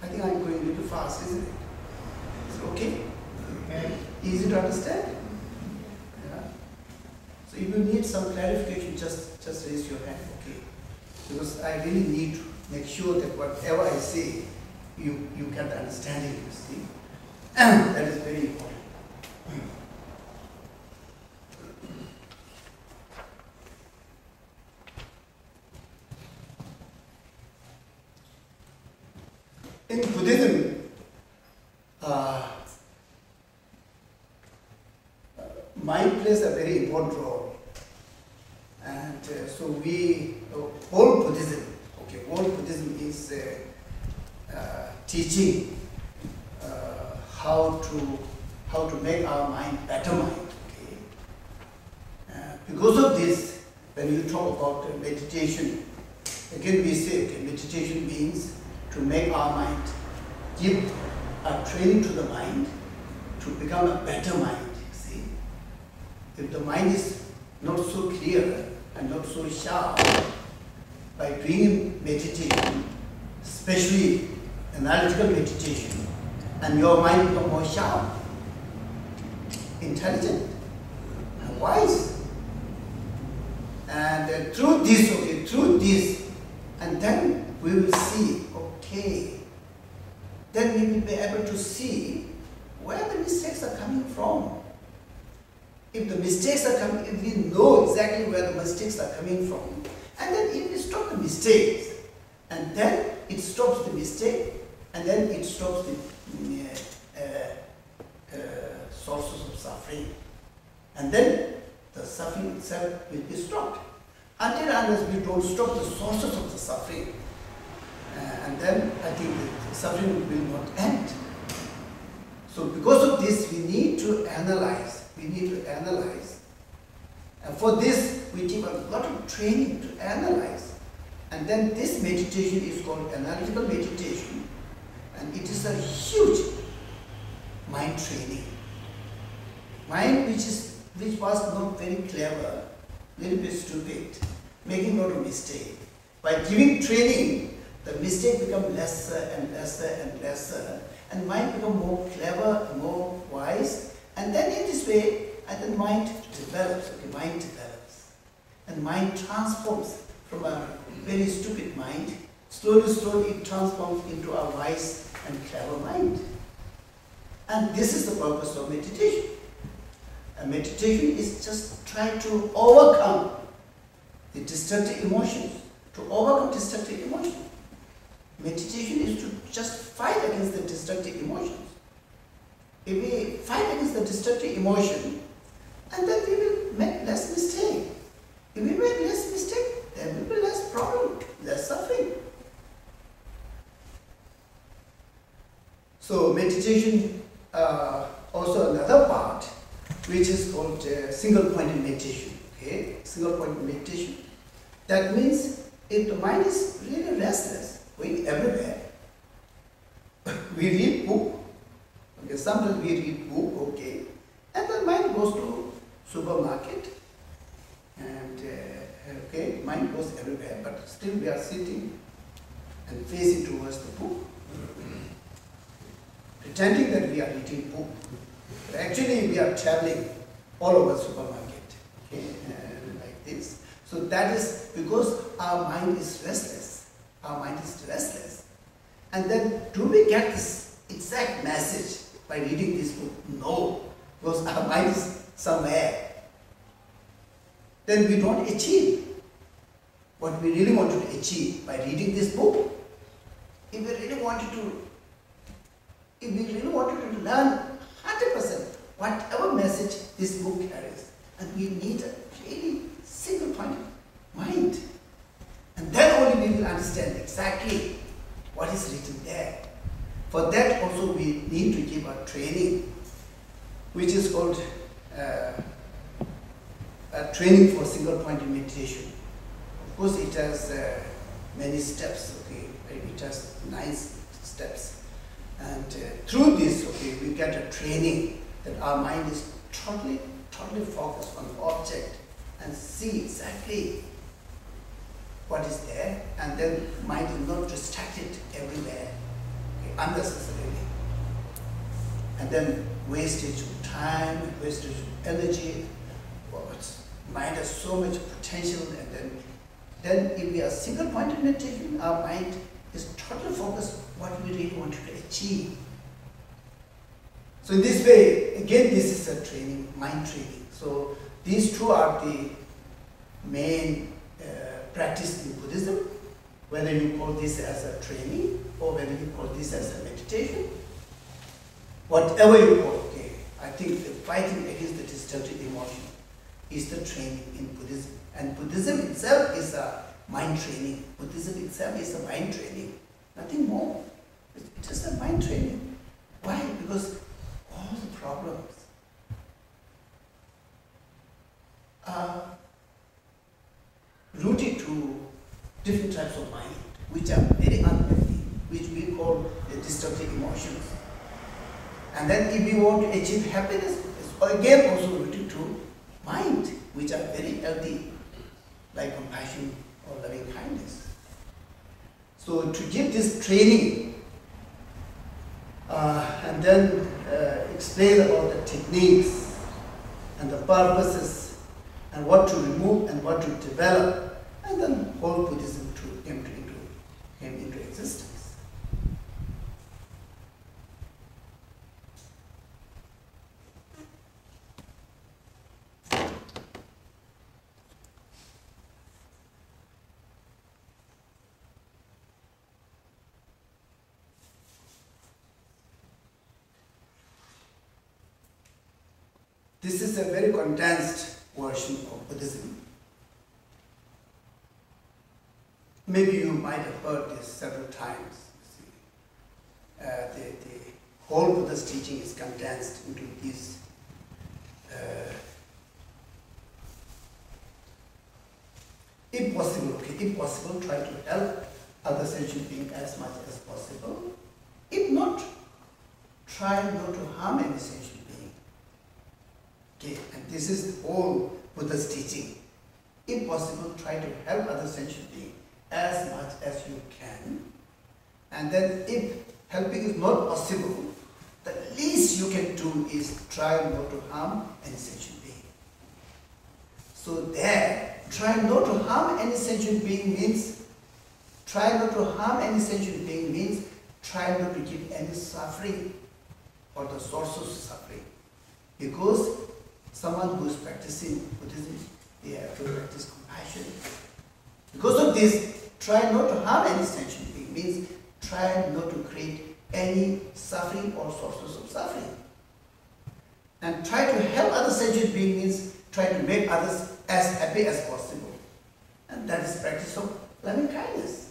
I think I'm going a little fast, isn't it? Is it okay? Okay. Easy to understand? Yeah. So if you need some clarification, just raise your hand, okay? Because I really need to make sure that whatever I say, you get the understanding, you see. That is very important. In Buddhism, mind plays a very important role. And so all Buddhism, all Buddhism is teaching how to make our mind better mind. Okay? Because of this, when you talk about meditation, again we say meditation means to make our mind, give a training to the mind to become a better mind. See, if the mind is not so clear and not so sharp, by doing meditation, especially analytical meditation, and your mind become more sharp, intelligent, and wise. And through this, and then we will see, okay, then we will be able to see where the mistakes are coming from. If the mistakes are coming, if we know exactly where the mistakes are coming from, and then if we stop the mistakes, and then it stops the mistake, and then it stops the sources of suffering. And then the suffering itself will be stopped. Until unless we don't stop the sources of the suffering, and then I think the suffering will not end. So because of this, we need to analyze. And for this, we give a lot of training to analyze. And then this meditation is called analytical meditation. And it is a huge mind training. Mind which was not very clever, little bit stupid, making a lot of mistake. By giving training, the mistake become lesser and lesser and lesser, and mind become more clever, more wise, and then in this way, and then mind develops, and mind transforms from a very stupid mind, slowly it transforms into a wise and clever mind. And this is the purpose of meditation. And meditation is just try to overcome the destructive emotions, Meditation is to just fight against the destructive emotions. If we fight against the destructive emotion, and then we will make less mistake. If we make less mistake, there will be less problem, less suffering. So meditation, also another part, which is called single-pointed meditation. Okay, single-pointed meditation. That means if the mind is really restless, going everywhere, we read book. Okay, sometimes we read book, okay, and the mind goes to supermarket, and okay, mind goes everywhere, but still we are sitting and facing towards the book, pretending that we are reading book. But actually, we are traveling all over supermarket, okay, like this. So that is because our mind is restless. And then, do we get this exact message by reading this book? No, because our mind is somewhere. Then we don't achieve what we really wanted to achieve by reading this book. If we really wanted to learn 100% whatever message this book carries, and we need a really single-pointed mind. And then only we will understand exactly what is written there. For that also we need to give a training, which is called a training for single-pointed meditation. Of course, it has many steps. Okay, it has 9 steps, and through this, okay, we get a training that our mind is totally focused on the object and see exactly what is there, and then mind is not distracted everywhere. Okay. unnecessarily. And then wastage of time, wastage of energy. Well, mind has so much potential, and then if we are single-pointed meditation, our mind is totally focused on what we really want to achieve. So in this way, again, this is a training, mind training. So these two are the main practice in Buddhism, whether you call this as a training or whether you call this as a meditation. Whatever you call, okay, I think the fighting against the destructive emotion is the training in Buddhism. And Buddhism itself is a mind training. Buddhism itself is a mind training. Nothing more. It's just a mind training. Why? Because all the problems are rooted to different types of mind, which are very unhealthy, which we call the destructive emotions. And then if we want to achieve happiness, it's again also rooted to mind, which are very healthy, like compassion or loving kindness. So to give this training and then explain about the techniques and the purposes and what to remove and what to develop, and then whole Buddhism came into existence. This is a very condensed version of Buddhism. Maybe you might have heard this several times. The whole Buddha's teaching is condensed into these if possible, try to help other sentient beings as much as possible. If not, try not to harm any sentient being. Okay, and this is all Buddha's teaching. If possible, try to help other sentient beings as much as you can. And then if helping is not possible, the least you can do is try not to harm any sentient being. So there, try not to harm any sentient being means, try not to harm any sentient being means, try not to give any suffering or the source of suffering. Because someone who is practicing Buddhism, they have to practice compassion. Because of this, try not to harm any sentient being means, try not to create any suffering or sources of suffering. And try to help other sentient beings means, try to make others as happy as possible. And that is practice of loving kindness.